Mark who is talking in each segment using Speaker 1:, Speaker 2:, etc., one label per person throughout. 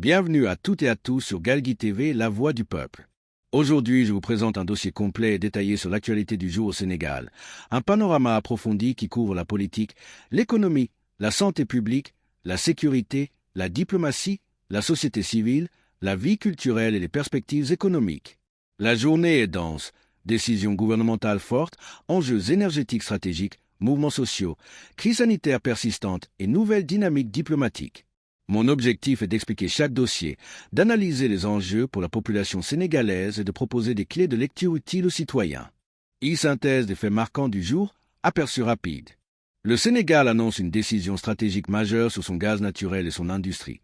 Speaker 1: Bienvenue à toutes et à tous sur Galgui TV, la voix du peuple. Aujourd'hui, je vous présente un dossier complet et détaillé sur l'actualité du jour au Sénégal. Un panorama approfondi qui couvre la politique, l'économie, la santé publique, la sécurité, la diplomatie, la société civile, la vie culturelle et les perspectives économiques. La journée est dense. Décisions gouvernementales fortes, enjeux énergétiques stratégiques, mouvements sociaux, crise sanitaire persistante et nouvelles dynamiques diplomatiques. Mon objectif est d'expliquer chaque dossier, d'analyser les enjeux pour la population sénégalaise et de proposer des clés de lecture utiles aux citoyens. E-synthèse des faits marquants du jour, aperçu rapide. Le Sénégal annonce une décision stratégique majeure sur son gaz naturel et son industrie.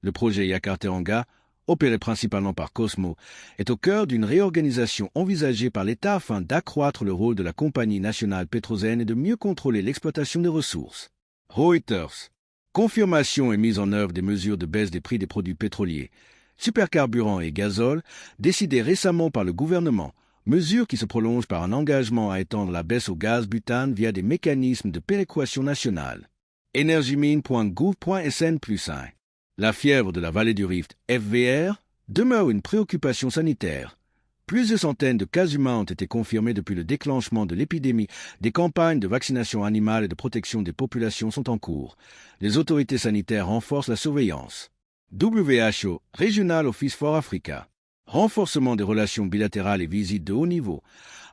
Speaker 1: Le projet Yakar-Teranga, opéré principalement par Cosmo, est au cœur d'une réorganisation envisagée par l'État afin d'accroître le rôle de la compagnie nationale Petrosen et de mieux contrôler l'exploitation des ressources. Reuters. Confirmation et mise en œuvre des mesures de baisse des prix des produits pétroliers, supercarburants et gazole, décidées récemment par le gouvernement, mesures qui se prolongent par un engagement à étendre la baisse au gaz butane via des mécanismes de péréquation nationale. Energiemine.gouv.sn+1. La fièvre de la vallée du Rift, FVR, demeure une préoccupation sanitaire. Plusieurs centaines de cas humains ont été confirmés depuis le déclenchement de l'épidémie. Des campagnes de vaccination animale et de protection des populations sont en cours. Les autorités sanitaires renforcent la surveillance. WHO, Regional Office for Africa. Renforcement des relations bilatérales et visites de haut niveau.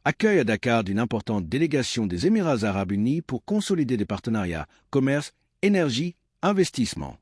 Speaker 1: Accueil à Dakar d'une importante délégation des Émirats arabes unis pour consolider des partenariats, commerce, énergie, investissement.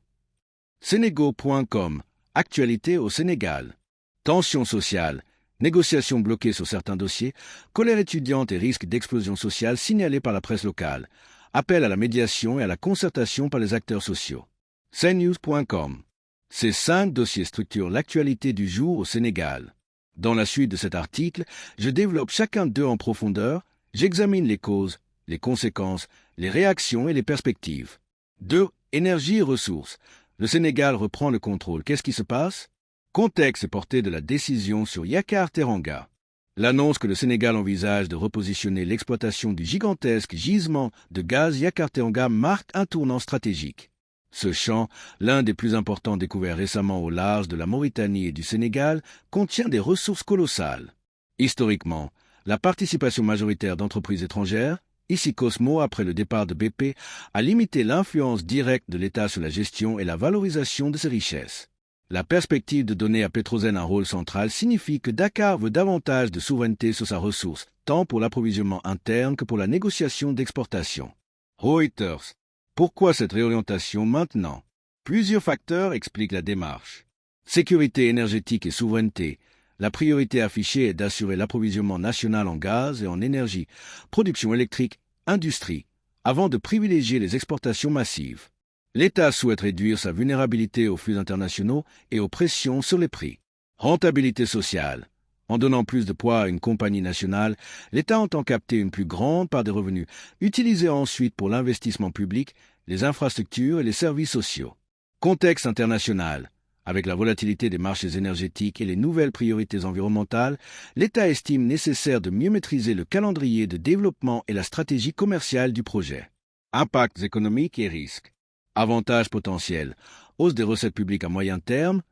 Speaker 1: Senego.com. Actualité au Sénégal. Tension sociale. Négociations bloquées sur certains dossiers, colère étudiante et risque d'explosion sociale signalés par la presse locale, appel à la médiation et à la concertation par les acteurs sociaux. CNews.com. Ces 5 dossiers structurent l'actualité du jour au Sénégal. Dans la suite de cet article, je développe chacun d'eux en profondeur, j'examine les causes, les conséquences, les réactions et les perspectives. 2. Énergie et ressources. Le Sénégal reprend le contrôle. Qu'est-ce qui se passe? Contexte et portée de la décision sur Yakar-Teranga. L'annonce que le Sénégal envisage de repositionner l'exploitation du gigantesque gisement de gaz Yakar-Teranga marque un tournant stratégique. Ce champ, l'un des plus importants découverts récemment au large de la Mauritanie et du Sénégal, contient des ressources colossales. Historiquement, la participation majoritaire d'entreprises étrangères, ici Cosmo après le départ de BP, a limité l'influence directe de l'État sur la gestion et la valorisation de ces richesses. La perspective de donner à Petrosen un rôle central signifie que Dakar veut davantage de souveraineté sur sa ressource, tant pour l'approvisionnement interne que pour la négociation d'exportation. Reuters. Pourquoi cette réorientation maintenant? Plusieurs facteurs expliquent la démarche. Sécurité énergétique et souveraineté. La priorité affichée est d'assurer l'approvisionnement national en gaz et en énergie, production électrique, industrie, avant de privilégier les exportations massives. L'État souhaite réduire sa vulnérabilité aux flux internationaux et aux pressions sur les prix. Rentabilité sociale. En donnant plus de poids à une compagnie nationale, l'État entend capter une plus grande part des revenus, utilisés ensuite pour l'investissement public, les infrastructures et les services sociaux. Contexte international. Avec la volatilité des marchés énergétiques et les nouvelles priorités environnementales, l'État estime nécessaire de mieux maîtriser le calendrier de développement et la stratégie commerciale du projet. Impacts économiques et risques. Avantages potentiels, hausse des recettes publiques à moyen terme,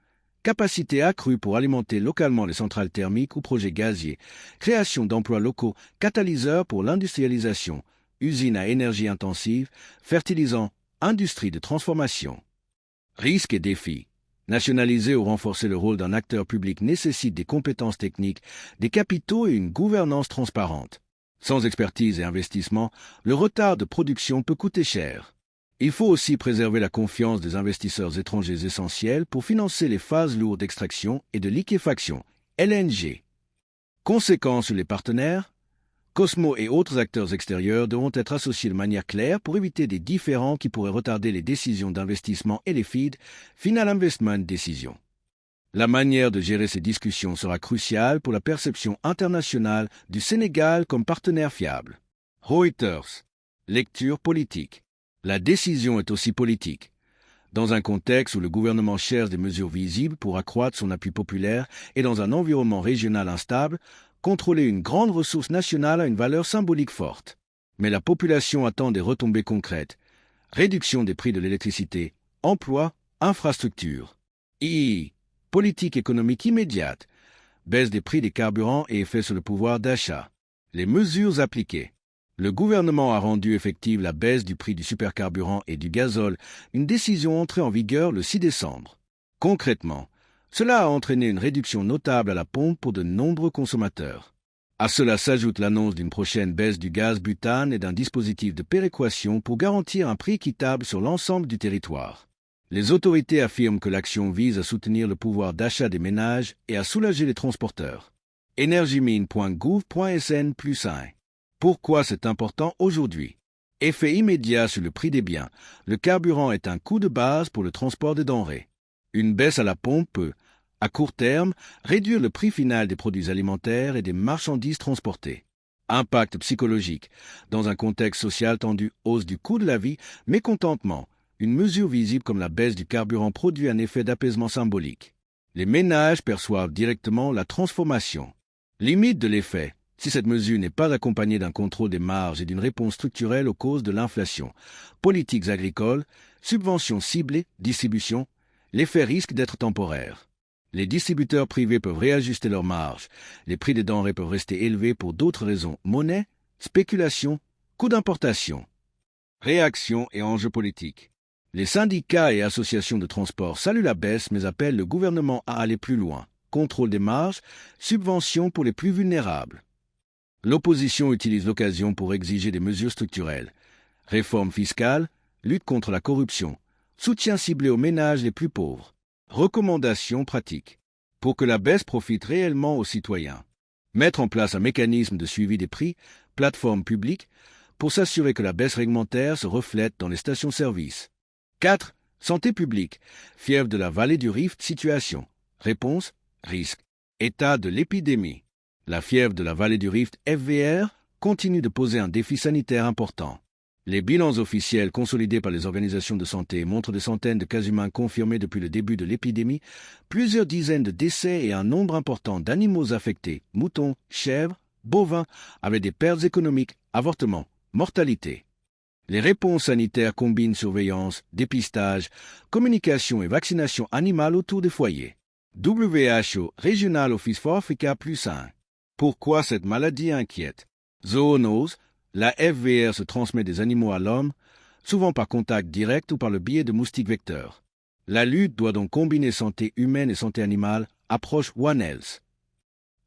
Speaker 1: capacité accrue pour alimenter localement les centrales thermiques ou projets gaziers, création d'emplois locaux, catalyseurs pour l'industrialisation, usines à énergie intensive, fertilisants, industrie de transformation. Risques et défis. Nationaliser ou renforcer le rôle d'un acteur public nécessite des compétences techniques, des capitaux et une gouvernance transparente. Sans expertise et investissement, le retard de production peut coûter cher. Il faut aussi préserver la confiance des investisseurs étrangers essentiels pour financer les phases lourdes d'extraction et de liquéfaction, LNG. Conséquences sur les partenaires. Cosmo et autres acteurs extérieurs devront être associés de manière claire pour éviter des différends qui pourraient retarder les décisions d'investissement et les FID, Final Investment Decision. La manière de gérer ces discussions sera cruciale pour la perception internationale du Sénégal comme partenaire fiable. Reuters. Lecture politique. La décision est aussi politique. Dans un contexte où le gouvernement cherche des mesures visibles pour accroître son appui populaire et dans un environnement régional instable, contrôler une grande ressource nationale a une valeur symbolique forte. Mais la population attend des retombées concrètes. Réduction des prix de l'électricité, emploi, infrastructures. II. Politique économique immédiate. Baisse des prix des carburants et effet sur le pouvoir d'achat. Les mesures appliquées. Le gouvernement a rendu effective la baisse du prix du supercarburant et du gazole, une décision entrée en vigueur le 6 décembre. Concrètement, cela a entraîné une réduction notable à la pompe pour de nombreux consommateurs. À cela s'ajoute l'annonce d'une prochaine baisse du gaz butane et d'un dispositif de péréquation pour garantir un prix équitable sur l'ensemble du territoire. Les autorités affirment que l'action vise à soutenir le pouvoir d'achat des ménages et à soulager les transporteurs. Energiemine.gouv.sn+1. Pourquoi c'est important aujourd'hui? Effet immédiat sur le prix des biens. Le carburant est un coût de base pour le transport des denrées. Une baisse à la pompe peut, à court terme, réduire le prix final des produits alimentaires et des marchandises transportées. Impact psychologique. Dans un contexte social tendu, hausse du coût de la vie, mécontentement. Une mesure visible comme la baisse du carburant produit un effet d'apaisement symbolique. Les ménages perçoivent directement la transformation. Limite de l'effet. Si cette mesure n'est pas accompagnée d'un contrôle des marges et d'une réponse structurelle aux causes de l'inflation, politiques agricoles, subventions ciblées, distribution, l'effet risque d'être temporaire. Les distributeurs privés peuvent réajuster leurs marges. Les prix des denrées peuvent rester élevés pour d'autres raisons. Monnaie, spéculation, coût d'importation. Réaction et enjeux politiques. Les syndicats et associations de transport saluent la baisse mais appellent le gouvernement à aller plus loin. Contrôle des marges, subventions pour les plus vulnérables. L'opposition utilise l'occasion pour exiger des mesures structurelles. Réforme fiscale, lutte contre la corruption, soutien ciblé aux ménages les plus pauvres. Recommandations pratiques. Pour que la baisse profite réellement aux citoyens. Mettre en place un mécanisme de suivi des prix, plateforme publique, pour s'assurer que la baisse réglementaire se reflète dans les stations-service. 4. Santé publique. Fièvre de la vallée du Rift, situation. Réponse, risque. État de l'épidémie. La fièvre de la vallée du Rift, FVR, continue de poser un défi sanitaire important. Les bilans officiels consolidés par les organisations de santé montrent des centaines de cas humains confirmés depuis le début de l'épidémie, plusieurs dizaines de décès et un nombre important d'animaux affectés, moutons, chèvres, bovins, avec des pertes économiques, avortements, mortalité. Les réponses sanitaires combinent surveillance, dépistage, communication et vaccination animale autour des foyers. WHO, Regional Office for Africa +1. Pourquoi cette maladie inquiète? Zoonose, la FVR se transmet des animaux à l'homme, souvent par contact direct ou par le biais de moustiques vecteurs. La lutte doit donc combiner santé humaine et santé animale, approche One Health.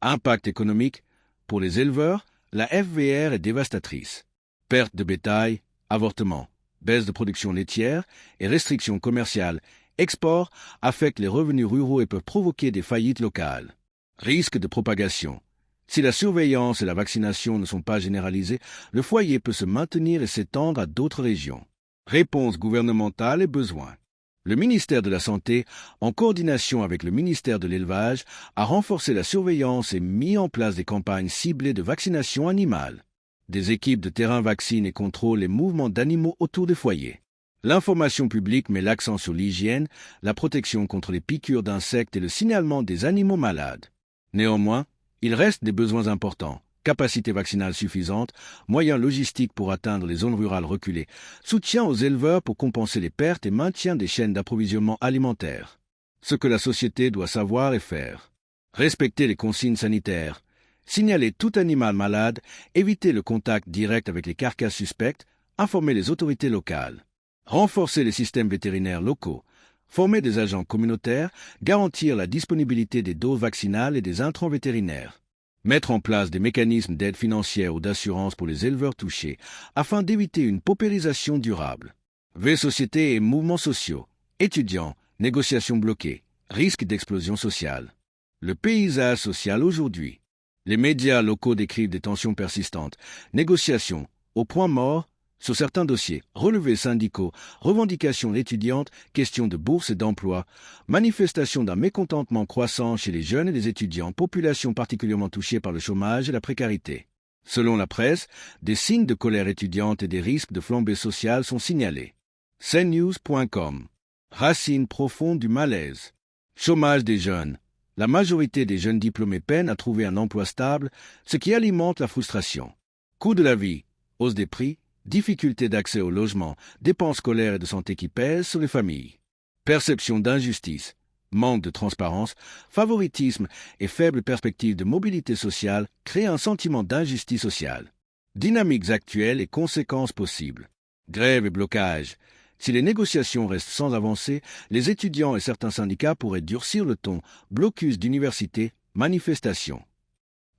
Speaker 1: Impact économique. Pour les éleveurs, la FVR est dévastatrice. Perte de bétail, avortement, baisse de production laitière et restrictions commerciales, export affectent les revenus ruraux et peuvent provoquer des faillites locales. Risque de propagation. Si la surveillance et la vaccination ne sont pas généralisées, le foyer peut se maintenir et s'étendre à d'autres régions. Réponse gouvernementale et besoins. Le ministère de la Santé, en coordination avec le ministère de l'Élevage, a renforcé la surveillance et mis en place des campagnes ciblées de vaccination animale. Des équipes de terrain vaccinent et contrôlent les mouvements d'animaux autour des foyers. L'information publique met l'accent sur l'hygiène, la protection contre les piqûres d'insectes et le signalement des animaux malades. Néanmoins, il reste des besoins importants. Capacité vaccinale suffisante, moyens logistiques pour atteindre les zones rurales reculées, soutien aux éleveurs pour compenser les pertes et maintien des chaînes d'approvisionnement alimentaire. Ce que la société doit savoir et faire. Respecter les consignes sanitaires. Signaler tout animal malade, éviter le contact direct avec les carcasses suspectes, informer les autorités locales. Renforcer les systèmes vétérinaires locaux. Former des agents communautaires, garantir la disponibilité des doses vaccinales et des intrants vétérinaires. Mettre en place des mécanismes d'aide financière ou d'assurance pour les éleveurs touchés, afin d'éviter une paupérisation durable. V-société et mouvements sociaux. Étudiants, négociations bloquées, risque d'explosion sociale. Le paysage social aujourd'hui. Les médias locaux décrivent des tensions persistantes, négociations, au point mort, sur certains dossiers, relevés syndicaux, revendications étudiantes, questions de bourse et d'emploi, manifestation d'un mécontentement croissant chez les jeunes et les étudiants, population particulièrement touchée par le chômage et la précarité. Selon la presse, des signes de colère étudiante et des risques de flambée sociale sont signalés. CNews.com. Racines profondes du malaise. Chômage des jeunes. La majorité des jeunes diplômés peinent à trouver un emploi stable, ce qui alimente la frustration. Coût de la vie, hausse des prix, difficultés d'accès au logement, dépenses scolaires et de santé qui pèsent sur les familles. Perception d'injustice, Manque de transparence, favoritisme et faible perspective de mobilité sociale créent un sentiment d'injustice sociale. Dynamiques actuelles et conséquences possibles. Grève et blocage. Si les négociations restent sans avancée, les étudiants et certains syndicats pourraient durcir le ton, blocus d'universités, manifestations.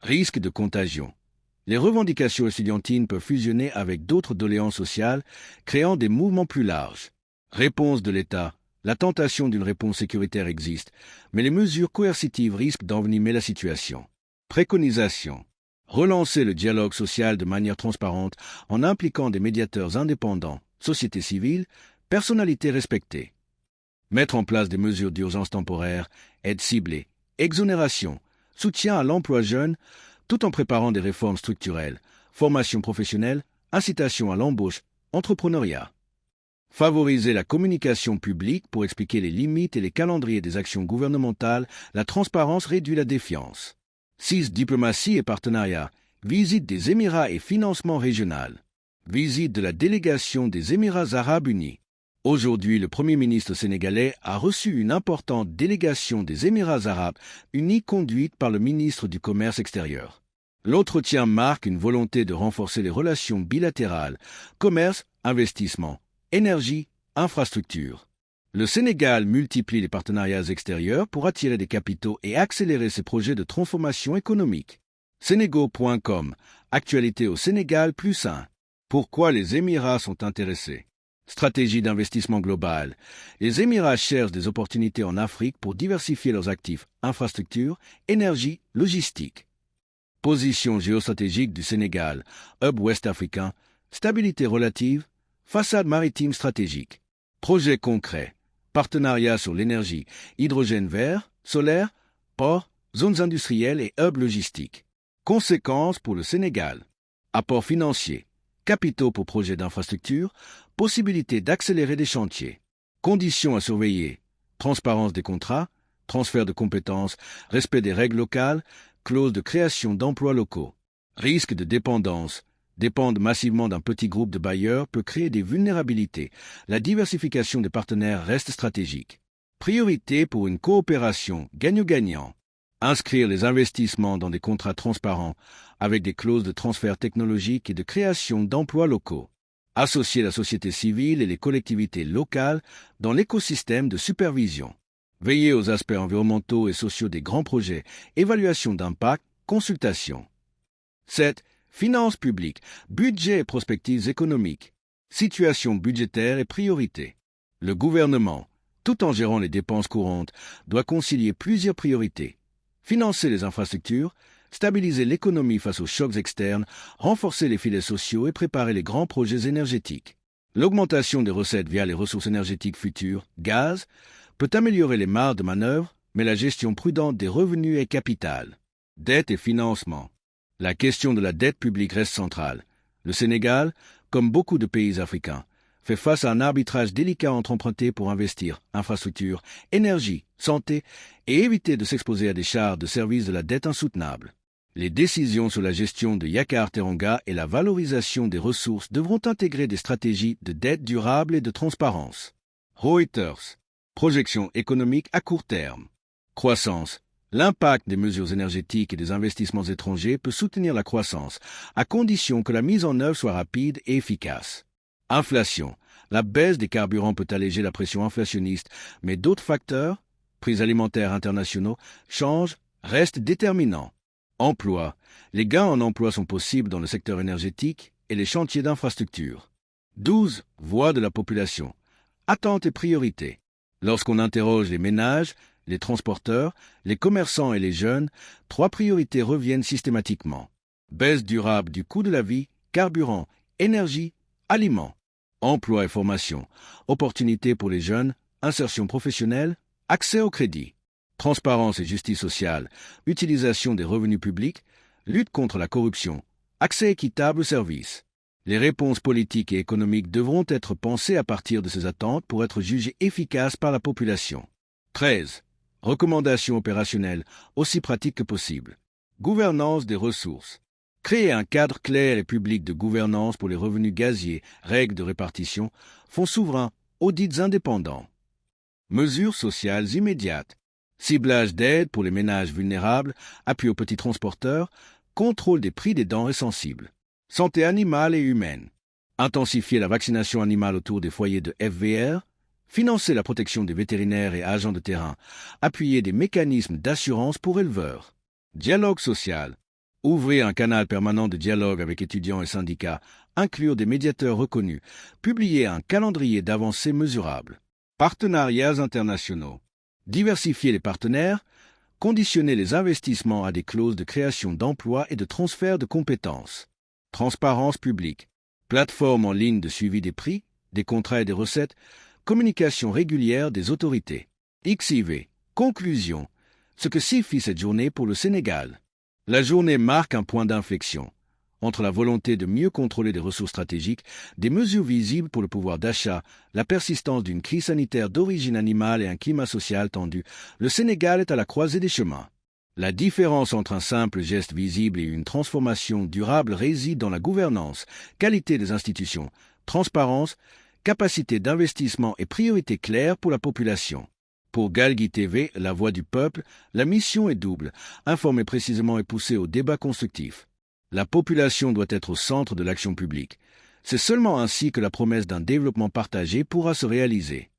Speaker 1: Risque de contagion. Les revendications estudiantines peuvent fusionner avec d'autres doléances sociales, créant des mouvements plus larges. Réponse de l'État. La tentation d'une réponse sécuritaire existe, mais les mesures coercitives risquent d'envenimer la situation. Préconisation. Relancer le dialogue social de manière transparente en impliquant des médiateurs indépendants, société civile, personnalités respectées. Mettre en place des mesures d'urgence temporaire, aide ciblée, exonération, soutien à l'emploi jeune, tout en préparant des réformes structurelles, formation professionnelle, incitation à l'embauche, entrepreneuriat. Favoriser la communication publique pour expliquer les limites et les calendriers des actions gouvernementales, la transparence réduit la défiance. 6. Diplomatie et partenariat. Visite des Émirats et financement régional. Visite de la délégation des Émirats arabes unis. Aujourd'hui, le Premier ministre sénégalais a reçu une importante délégation des Émirats arabes unis conduite par le ministre du Commerce extérieur. L'entretien marque une volonté de renforcer les relations bilatérales, commerce, investissement, énergie, infrastructure. Le Sénégal multiplie les partenariats extérieurs pour attirer des capitaux et accélérer ses projets de transformation économique. Senego.com. Actualité au Sénégal plus 1. Pourquoi les Émirats sont intéressés? Stratégie d'investissement global. Les Émirats cherchent des opportunités en Afrique pour diversifier leurs actifs, infrastructures, énergie, logistique. Position géostratégique du Sénégal, hub ouest-africain, stabilité relative, façade maritime stratégique. Projet concret. Partenariat sur l'énergie, hydrogène vert, solaire, ports, zones industrielles et hubs logistiques. Conséquences pour le Sénégal. Apport financier. Capitaux pour projets d'infrastructure, possibilité d'accélérer des chantiers. Conditions à surveiller. Transparence des contrats, transfert de compétences, respect des règles locales, clause de création d'emplois locaux. Risque de dépendance. Dépendre massivement d'un petit groupe de bailleurs peut créer des vulnérabilités. La diversification des partenaires reste stratégique. Priorité pour une coopération gagnant-gagnant. Inscrire les investissements dans des contrats transparents avec des clauses de transfert technologique et de création d'emplois locaux. Associer la société civile et les collectivités locales dans l'écosystème de supervision. Veiller aux aspects environnementaux et sociaux des grands projets. Évaluation d'impact, consultation. 7. Finances publiques, budget et prospectives économiques, situation budgétaire et priorités. Le gouvernement, tout en gérant les dépenses courantes, doit concilier plusieurs priorités. Financer les infrastructures, stabiliser l'économie face aux chocs externes, renforcer les filets sociaux et préparer les grands projets énergétiques. L'augmentation des recettes via les ressources énergétiques futures, gaz, peut améliorer les marges de manœuvre, mais la gestion prudente des revenus est capitale. Dette et financement. La question de la dette publique reste centrale. Le Sénégal, comme beaucoup de pays africains, fait face à un arbitrage délicat entre emprunter pour investir, infrastructure, énergie, santé et éviter de s'exposer à des charges de service de la dette insoutenables. Les décisions sur la gestion de Yakar-Teranga et la valorisation des ressources devront intégrer des stratégies de dette durable et de transparence. Reuters. Projection économique à court terme. Croissance. L'impact des mesures énergétiques et des investissements étrangers peut soutenir la croissance, à condition que la mise en œuvre soit rapide et efficace. Inflation. La baisse des carburants peut alléger la pression inflationniste, mais d'autres facteurs, prix alimentaires internationaux, restent déterminants. Emploi. Les gains en emploi sont possibles dans le secteur énergétique et les chantiers d'infrastructure. 12. Voix de la population. Attentes et priorités. Lorsqu'on interroge les ménages, les transporteurs, les commerçants et les jeunes, 3 priorités reviennent systématiquement. Baisse durable du coût de la vie, carburant, énergie, aliments. Emploi et formation. Opportunités pour les jeunes, insertion professionnelle, accès au crédit. Transparence et justice sociale, utilisation des revenus publics, lutte contre la corruption, accès équitable aux services. Les réponses politiques et économiques devront être pensées à partir de ces attentes pour être jugées efficaces par la population. 13. Recommandations opérationnelles, aussi pratiques que possible. Gouvernance des ressources. Créer un cadre clair et public de gouvernance pour les revenus gaziers, règles de répartition, fonds souverains, audits indépendants. Mesures sociales immédiates. Ciblage d'aide pour les ménages vulnérables, appui aux petits transporteurs, contrôle des prix des denrées sensibles. Santé animale et humaine. Intensifier la vaccination animale autour des foyers de FVR, financer la protection des vétérinaires et agents de terrain, appuyer des mécanismes d'assurance pour éleveurs. Dialogue social. Ouvrir un canal permanent de dialogue avec étudiants et syndicats, inclure des médiateurs reconnus, publier un calendrier d'avancées mesurables. Partenariats internationaux. Diversifier les partenaires, conditionner les investissements à des clauses de création d'emplois et de transfert de compétences. Transparence publique. Plateforme en ligne de suivi des prix, des contrats et des recettes, communication régulière des autorités. XIV. Conclusion. Ce que signifie cette journée pour le Sénégal. La journée marque un point d'inflexion entre la volonté de mieux contrôler les ressources stratégiques, des mesures visibles pour le pouvoir d'achat, la persistance d'une crise sanitaire d'origine animale et un climat social tendu. Le Sénégal est à la croisée des chemins. La différence entre un simple geste visible et une transformation durable réside dans la gouvernance, qualité des institutions, transparence, capacité d'investissement et priorités claires pour la population. Pour Galgui TV, la voix du peuple, la mission est double, informer précisément et pousser au débat constructif. La population doit être au centre de l'action publique. C'est seulement ainsi que la promesse d'un développement partagé pourra se réaliser.